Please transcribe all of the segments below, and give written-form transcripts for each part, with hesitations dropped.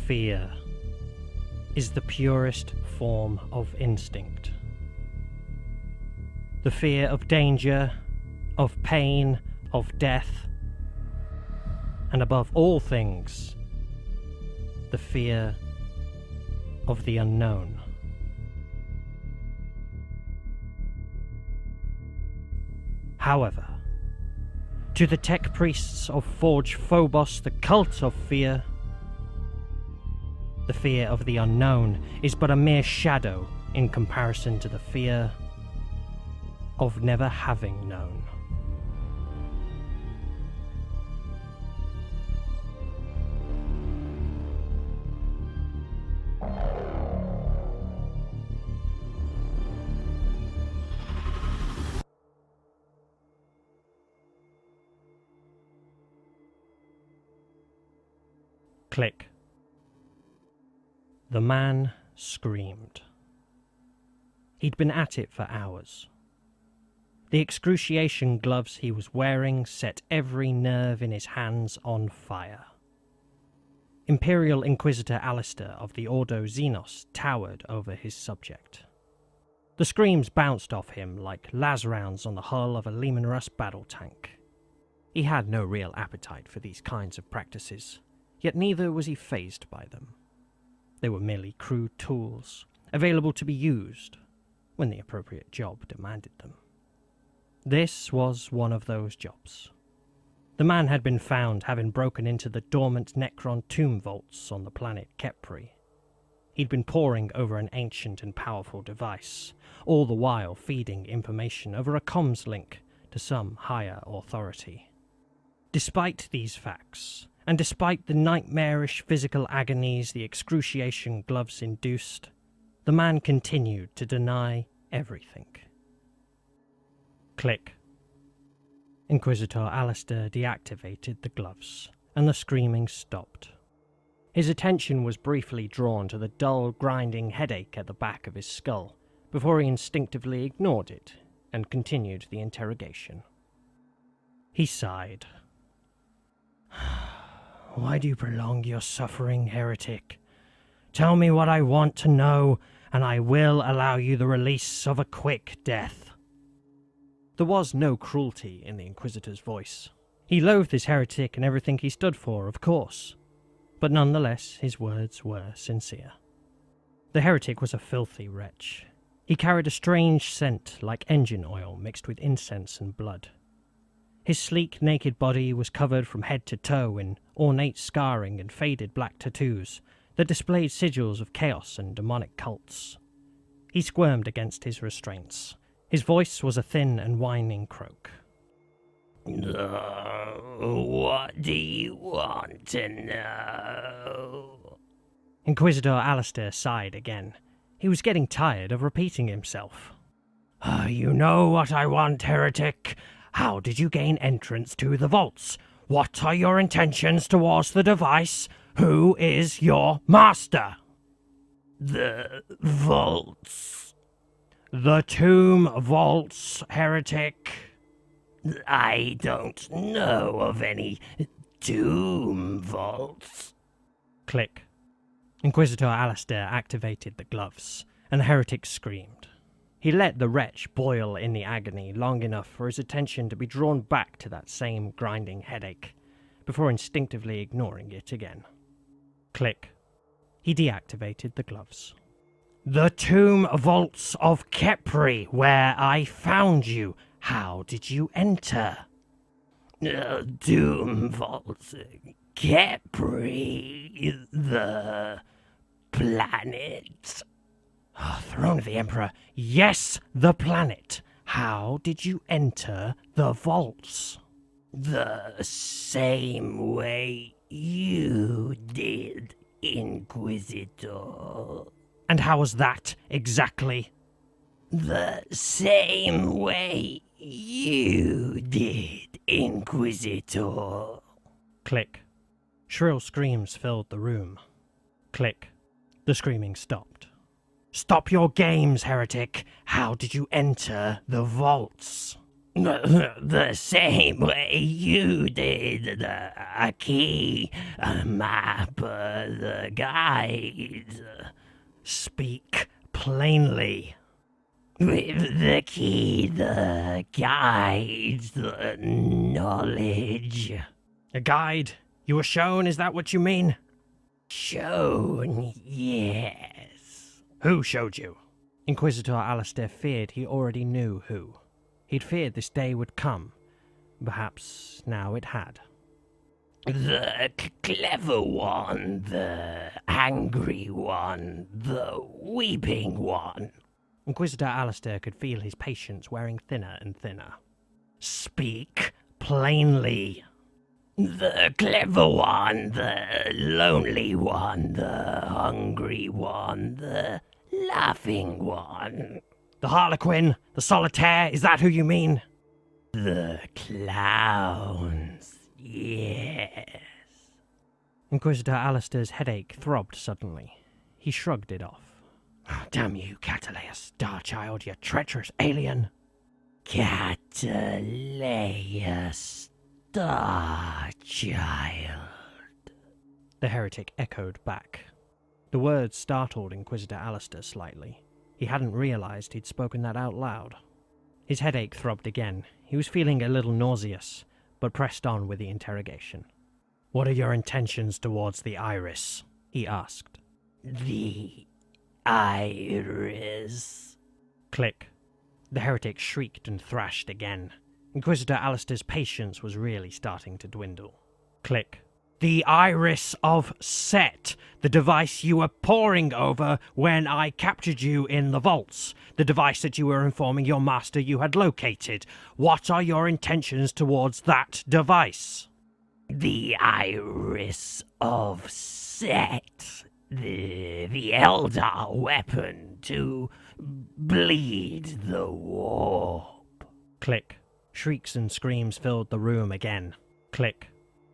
Fear is the purest form of instinct. The fear of danger, of pain, of death, and above all things, the fear of the unknown. However, to the tech priests of Forge Phobos, the cult of fear, the fear of the unknown is but a mere shadow in comparison to the fear of never having known. Click. The man screamed. He'd been at it for hours. The excruciation gloves he was wearing set every nerve in his hands on fire. Imperial Inquisitor Allister of the Ordo Xenos towered over his subject. The screams bounced off him like las rounds on the hull of a Leman Russ battle tank. He had no real appetite for these kinds of practices, yet neither was he fazed by them. They were merely crude tools, available to be used when the appropriate job demanded them. This was one of those jobs. The man had been found having broken into the dormant Necron tomb vaults on the planet Kepri. He'd been poring over an ancient and powerful device, all the while feeding information over a comms link to some higher authority. Despite these facts, and despite the nightmarish physical agonies the excruciation gloves induced, the man continued to deny everything. Click. Inquisitor Allister deactivated the gloves, and the screaming stopped. His attention was briefly drawn to the dull, grinding headache at the back of his skull, before he instinctively ignored it and continued the interrogation. He sighed. Why do you prolong your suffering, heretic? Tell me what I want to know, and I will allow you the release of a quick death. There was no cruelty in the Inquisitor's voice. He loathed his heretic and everything he stood for, of course, but nonetheless his words were sincere. The heretic was a filthy wretch. He carried a strange scent like engine oil mixed with incense and blood. His sleek, naked body was covered from head to toe in ornate scarring and faded black tattoos that displayed sigils of chaos and demonic cults. He squirmed against his restraints. His voice was a thin and whining croak. What do you want to know? Inquisitor Allister sighed again. He was getting tired of repeating himself. You know what I want, heretic. How did you gain entrance to the vaults? What are your intentions towards the device? Who is your master? The vaults. The tomb vaults, heretic. I don't know of any tomb vaults. Click. Inquisitor Allister activated the gloves, and the heretic screamed. He let the wretch boil in the agony long enough for his attention to be drawn back to that same grinding headache, before instinctively ignoring it again. Click. He deactivated the gloves. The tomb vaults of Kepri, where I found you. How did you enter? Tomb vaults. Kepri, the planet. Throne of the Emperor. Yes, the planet. How did you enter the vaults? The same way you did, Inquisitor. And how was that, exactly? The same way you did, Inquisitor. Click. Shrill screams filled the room. Click. The screaming stopped. Stop your games, heretic. How did you enter the vaults? The same way you did. A key, a map, the guide. Speak plainly. With the key, the guide, the knowledge. A guide? You were shown, is that what you mean? Shown, yes. Who showed you? Inquisitor Allister feared he already knew who. He'd feared this day would come. Perhaps now it had. The clever one, the angry one, the weeping one. Inquisitor Allister could feel his patience wearing thinner and thinner. Speak plainly. The clever one, the lonely one, the hungry one, the laughing one. The Harlequin? The Solitaire? Is that who you mean? The clowns, yes. Inquisitor Allister's headache throbbed suddenly. He shrugged it off. Damn you, Cataleya Starchild, you treacherous alien! Cataleya Starchild. The heretic echoed back. The words startled Inquisitor Allister slightly. He hadn't realized he'd spoken that out loud. His headache throbbed again. He was feeling a little nauseous, but pressed on with the interrogation. What are your intentions towards the Iris? He asked. The Iris. Click. The heretic shrieked and thrashed again. Inquisitor Allister's patience was really starting to dwindle. Click. The Iris of Set, the device you were poring over when I captured you in the vaults, the device that you were informing your master you had located. What are your intentions towards that device? The Iris of Set, the Eldar weapon to bleed the warp. Click. Shrieks and screams filled the room again. Click.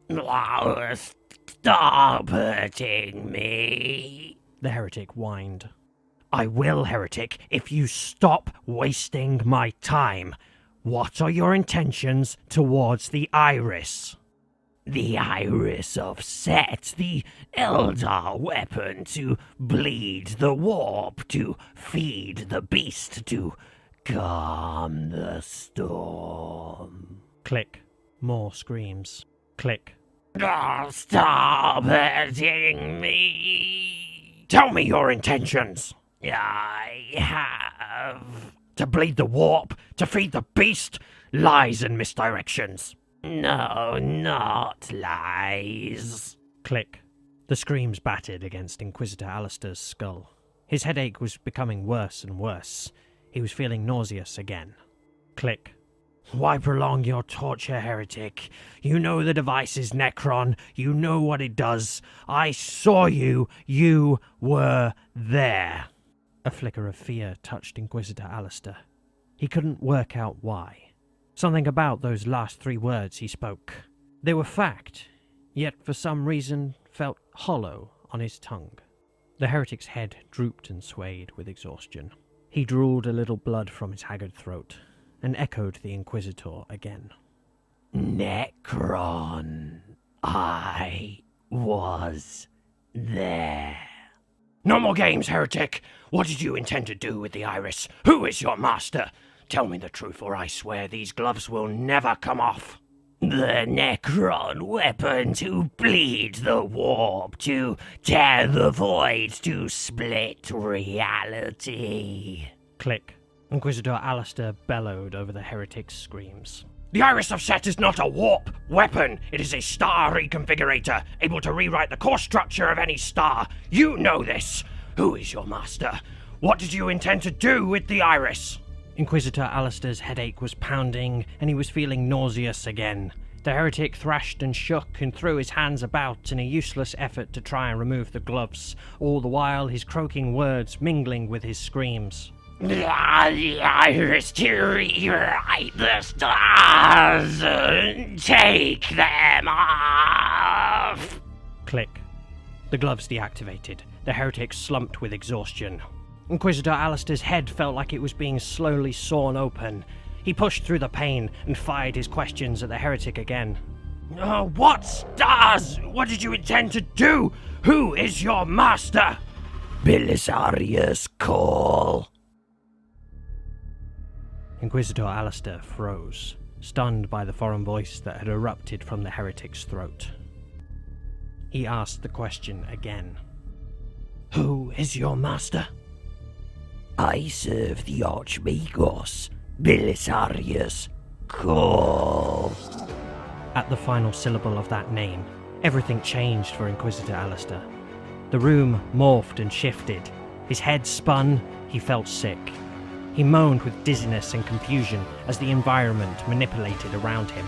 Oh, stop hurting me. The heretic whined. I will, heretic, if you stop wasting my time. What are your intentions towards the Iris? The Iris of Set, the Eldar weapon to bleed the warp, to feed the beast, to calm the storm. Click. More screams. Click. Oh, stop hurting me. Tell me your intentions. I have. To bleed the warp? To feed the beast? Lies and misdirections. No, not lies. Click. The screams battered against Inquisitor Allister's skull. His headache was becoming worse and worse. He was feeling nauseous again. Click. Why prolong your torture, heretic? You know the device is Necron. You know what it does. I saw you. You were there. A flicker of fear touched Inquisitor Allister. He couldn't work out why. Something about those last 3 words he spoke. They were fact, yet for some reason felt hollow on his tongue. The heretic's head drooped and swayed with exhaustion. He drooled a little blood from his haggard throat and echoed the Inquisitor again. Necron, I was there. No more games, heretic! What did you intend to do with the Iris? Who is your master? Tell me the truth, or I swear these gloves will never come off. The Necron weapon to bleed the warp, to tear the void, to split reality. Click. Inquisitor Allister bellowed over the heretic's screams. The Iris of Set is not a warp weapon. It is a star reconfigurator, able to rewrite the core structure of any star. You know this. Who is your master? What did you intend to do with the Iris? Inquisitor Allister's headache was pounding, and he was feeling nauseous again. The heretic thrashed and shook and threw his hands about in a useless effort to try and remove the gloves, all the while his croaking words mingling with his screams. The Iris to rewrite the stars. Take them off. Click. The gloves deactivated. The heretic slumped with exhaustion. Inquisitor Allister's head felt like it was being slowly sawn open. He pushed through the pain and fired his questions at the heretic again. What stars? What did you intend to do? Who is your master? Belisarius, call. Inquisitor Allister froze, stunned by the foreign voice that had erupted from the heretic's throat. He asked the question again. Who is your master? I serve the Archmagos, Belisarius, call. At the final syllable of that name, everything changed for Inquisitor Allister. The room morphed and shifted. His head spun, he felt sick. He moaned with dizziness and confusion as the environment manipulated around him.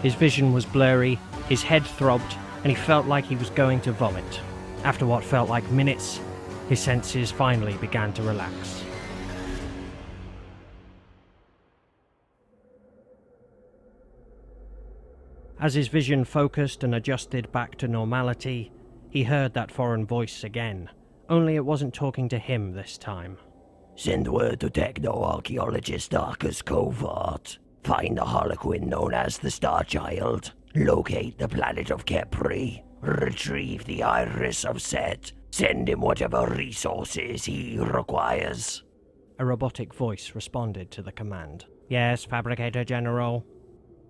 His vision was blurry, his head throbbed, and he felt like he was going to vomit. After what felt like minutes, his senses finally began to relax. As his vision focused and adjusted back to normality, he heard that foreign voice again, only it wasn't talking to him this time. Send word to techno-archaeologist Arcus Covart. Find the Harlequin known as the Star Child. Locate the planet of Kepri. Retrieve the Iris of Set. Send him whatever resources he requires. A robotic voice responded to the command. Yes, Fabricator General.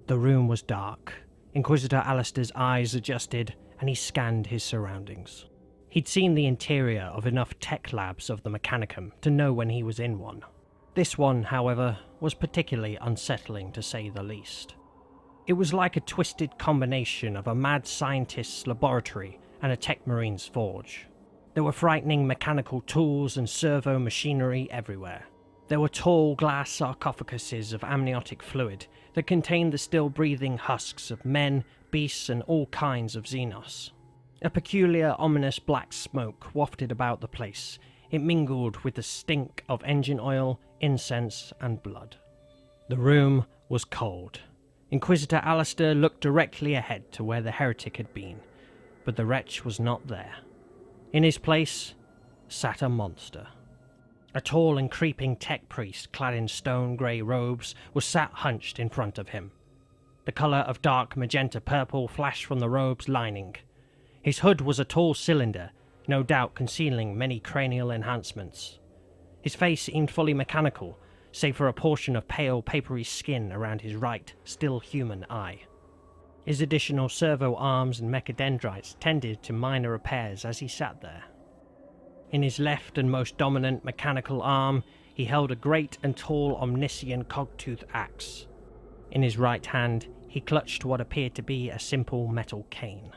The room was dark. Inquisitor Allister's eyes adjusted, and he scanned his surroundings. He'd seen the interior of enough tech labs of the Mechanicum to know when he was in one. This one, however, was particularly unsettling to say the least. It was like a twisted combination of a mad scientist's laboratory and a tech marine's forge. There were frightening mechanical tools and servo machinery everywhere. There were tall glass sarcophaguses of amniotic fluid that contained the still-breathing husks of men, beasts, and all kinds of Xenos. A peculiar, ominous black smoke wafted about the place. It mingled with the stink of engine oil, incense, and blood. The room was cold. Inquisitor Allister looked directly ahead to where the heretic had been, but the wretch was not there. In his place sat a monster. A tall and creeping tech priest clad in stone-grey robes was sat hunched in front of him. The colour of dark magenta purple flashed from the robe's lining. His hood was a tall cylinder, no doubt concealing many cranial enhancements. His face seemed fully mechanical, save for a portion of pale, papery skin around his right, still human eye. His additional servo arms and mechadendrites tended to minor repairs as he sat there. In his left and most dominant mechanical arm, he held a great and tall Omniscient cogtooth axe. In his right hand, he clutched what appeared to be a simple metal cane.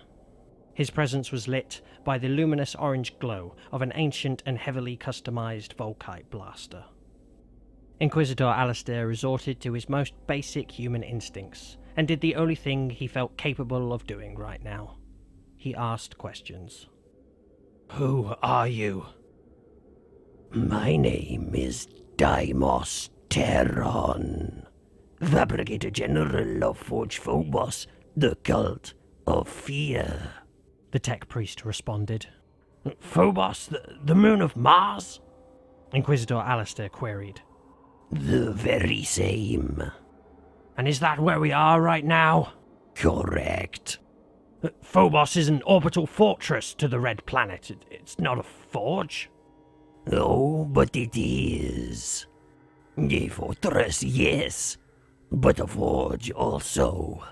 His presence was lit by the luminous orange glow of an ancient and heavily customized Volkite blaster. Inquisitor Allister resorted to his most basic human instincts, and did the only thing he felt capable of doing right now. He asked questions. Who are you? My name is Deimos Terron, Fabricator General of Forge Phobos, the Cult of Fear. The tech priest responded. Phobos, the moon of Mars? Inquisitor Allister queried. The very same. And is that where we are right now? Correct. Phobos is an orbital fortress to the Red Planet. It's not a forge. Oh, but it is. A fortress, yes, but a forge also.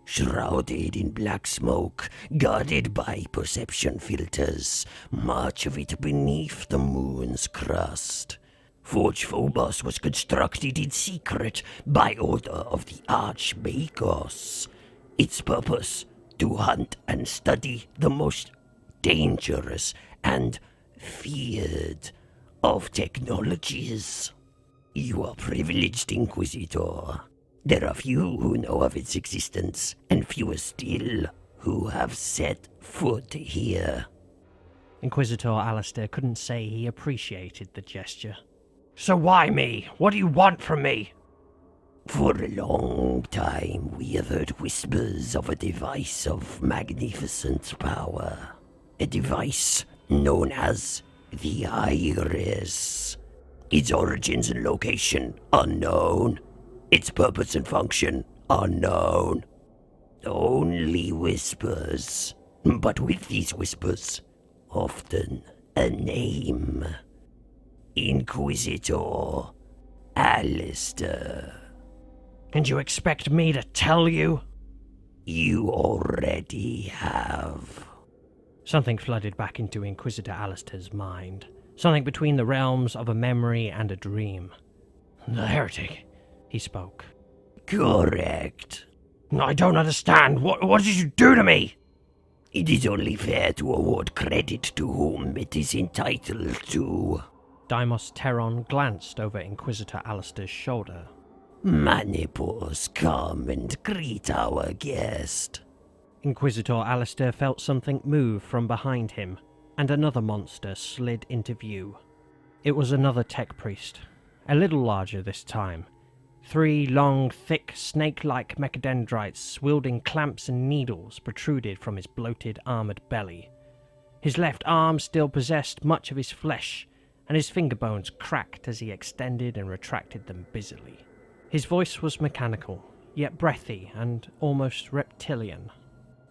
Shrouded in black smoke, guarded by perception filters, much of it beneath the moon's crust. Forge Phobos was constructed in secret by order of the Archmagos. Its purpose, to hunt and study the most dangerous and feared of technologies. You are privileged, Inquisitor. There are few who know of its existence, and fewer still who have set foot here. Inquisitor Allister couldn't say he appreciated the gesture. So why me? What do you want from me? For a long time we have heard whispers of a device of magnificent power. A device known as the Iris. Its origins and location unknown. Its purpose and function unknown. Only whispers. But with these whispers, often a name. Inquisitor Allister. And you expect me to tell you? You already have. Something flooded back into Inquisitor Allister's mind. Something between the realms of a memory and a dream. The Heretic, he spoke. Correct. I don't understand. What did you do to me? It is only fair to award credit to whom it is entitled to. Deimos Terron glanced over Inquisitor Allister's shoulder. Manipus, come and greet our guest. Inquisitor Allister felt something move from behind him, and another monster slid into view. It was another tech priest, a little larger this time. 3 long, thick, snake-like mechadendrites wielding clamps and needles protruded from his bloated, armoured belly. His left arm still possessed much of his flesh, and his finger bones cracked as he extended and retracted them busily. His voice was mechanical, yet breathy and almost reptilian.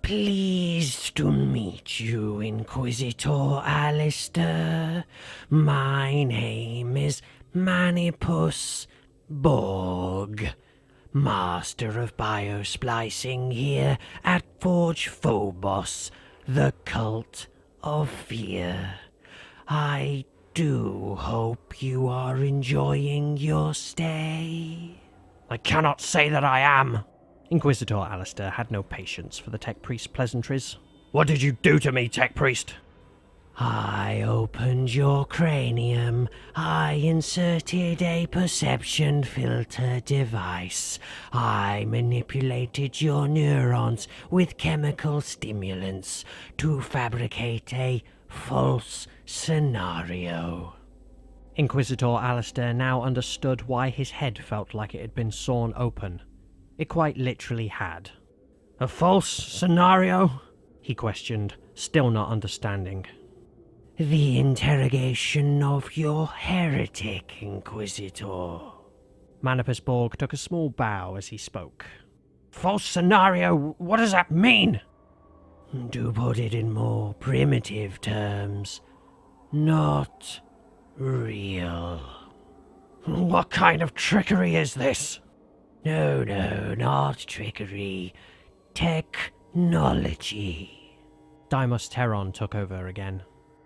Pleased to meet you, Inquisitor Allister. My name is Manipus Borg, Master of Biosplicing here at Forge Phobos, the Cult of Fear. I do hope you are enjoying your stay. I cannot say that I am. Inquisitor Allister had no patience for the tech priest's pleasantries. What did you do to me, tech priest? I opened your cranium. I inserted a perception filter device. I manipulated your neurons with chemical stimulants to fabricate a false scenario. Inquisitor Allister now understood why his head felt like it had been sawn open. It quite literally had. A false scenario? He questioned, still not understanding. The interrogation of your heretic, Inquisitor. Manipus Borg took a small bow as he spoke. False scenario? What does that mean? To put it in more primitive terms, not real. What kind of trickery is this? No, not trickery. Technology. Deimos Terron took over again.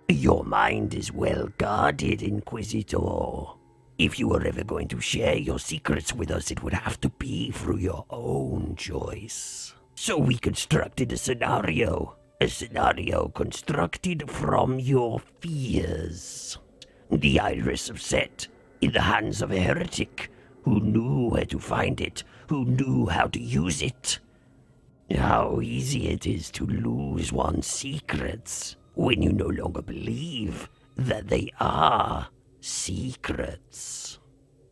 Your mind is well guarded, Inquisitor. If you were ever going to share your secrets with us, it would have to be through your own choice. So we constructed a scenario constructed from your fears. The Iris of Set, in the hands of a heretic who knew where to find it, who knew how to use it. How easy it is to lose one's secrets when you no longer believe that they are secrets.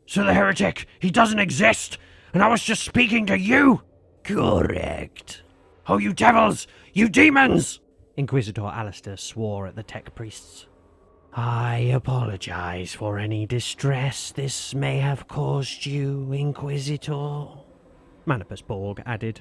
So the heretic, he doesn't exist, and I was just speaking to you? Correct. Oh, you devils! You demons! Inquisitor Allister swore at the tech priests. I apologize for any distress this may have caused you, Inquisitor. Manipus Borg added.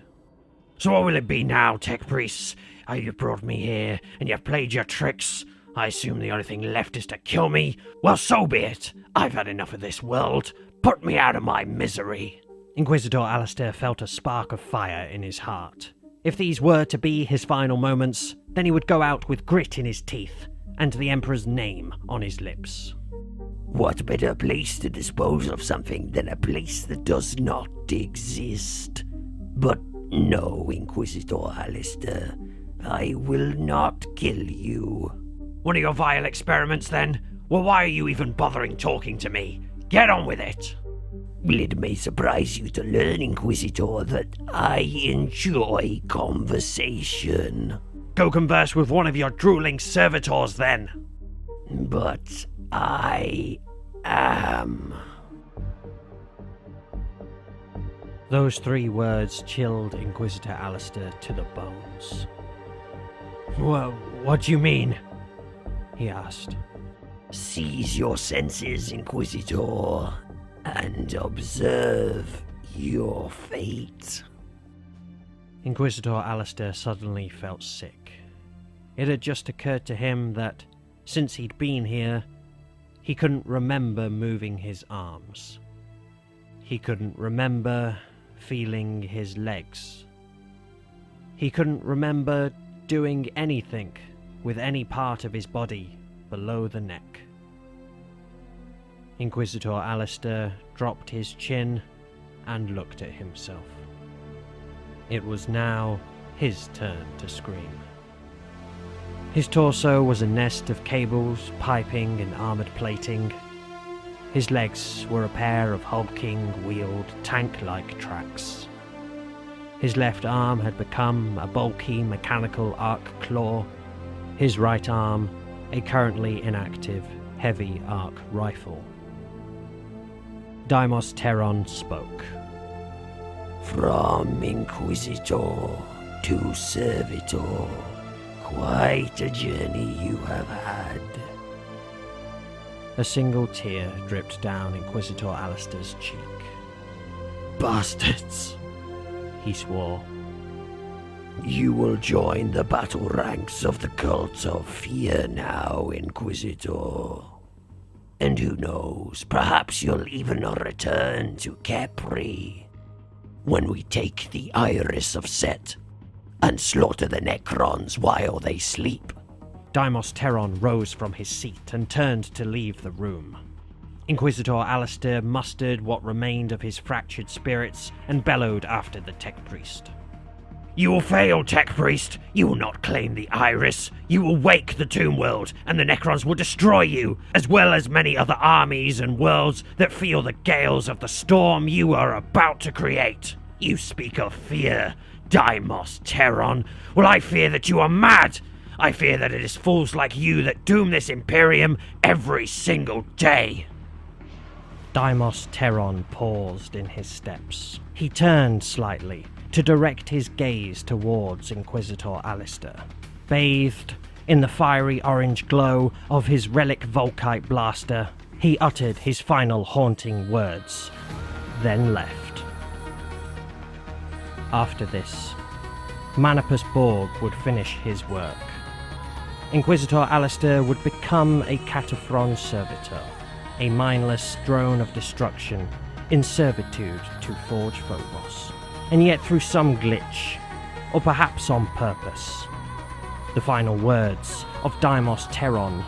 So what will it be now, tech priests? You've brought me here, and you've played your tricks. I assume the only thing left is to kill me. Well, so be it. I've had enough of this world. Put me out of my misery. Inquisitor Allister felt a spark of fire in his heart. If these were to be his final moments, then he would go out with grit in his teeth, and the Emperor's name on his lips. What better place to dispose of something than a place that does not exist? But no, Inquisitor Allister, I will not kill you. One of your vile experiments, then? Well, why are you even bothering talking to me? Get on with it! It may surprise you to learn, Inquisitor, that I enjoy conversation. Go converse with one of your drooling servitors, then. But I am. Those 3 words chilled Inquisitor Allister to the bones. Well, what do you mean? He asked. Seize your senses, Inquisitor, and observe your fate. Inquisitor Allister suddenly felt sick. It had just occurred to him that, since he'd been here, he couldn't remember moving his arms. He couldn't remember feeling his legs. He couldn't remember doing anything with any part of his body below the neck. Inquisitor Allister dropped his chin and looked at himself. It was now his turn to scream. His torso was a nest of cables, piping, and armoured plating. His legs were a pair of hulking, wheeled, tank-like tracks. His left arm had become a bulky mechanical arc claw. His right arm, a currently inactive, heavy arc rifle. Deimos Terron spoke. From Inquisitor to Servitor, quite a journey you have had. A single tear dripped down Inquisitor Allister's cheek. Bastards, He swore. you will join the battle ranks of the Cult of Fear now, Inquisitor. And who knows, perhaps you'll even return to Capri when we take the Iris of Set and slaughter the Necrons while they sleep. Deimos Terron rose from his seat and turned to leave the room. Inquisitor Allister mustered what remained of his fractured spirits and bellowed after the Tech Priest. You will fail, Tech Priest. You will not claim the Iris. You will wake the Tomb World, and the Necrons will destroy you, as well as many other armies and worlds that feel the gales of the storm you are about to create. You speak of fear, Deimos Terron. Well, I fear that you are mad. I fear that it is fools like you that doom this Imperium every single day. Deimos Terron paused in his steps. He turned slightly to direct his gaze towards Inquisitor Allister. Bathed in the fiery orange glow of his relic Volkite blaster, he uttered his final haunting words, then left. After this, Manipus Borg would finish his work. Inquisitor Allister would become a Cataphron servitor, a mindless drone of destruction in servitude to forge Phobos. And yet through some glitch, or perhaps on purpose, the final words of Deimos Terron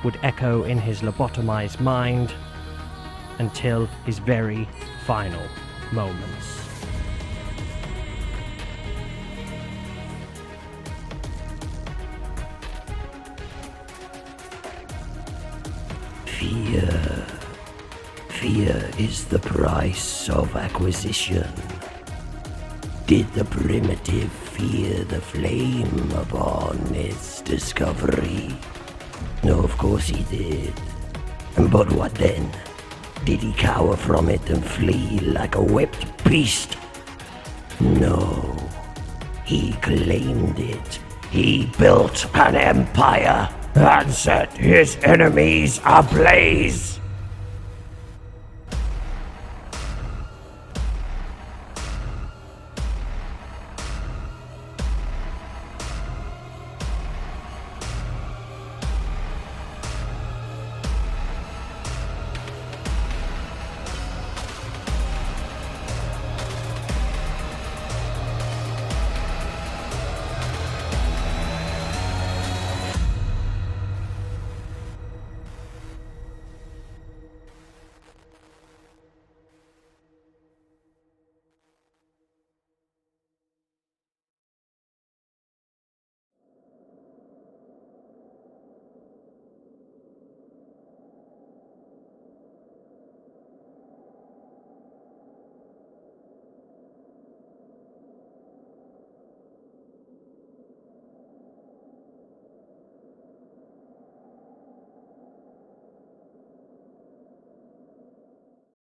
would echo in his lobotomized mind until his very final moments. Fear is the price of acquisition. Did the primitive fear the flame upon its discovery? No, of course he did. But what then? Did he cower from it and flee like a whipped beast? No. He claimed it. He built an empire and set his enemies ablaze.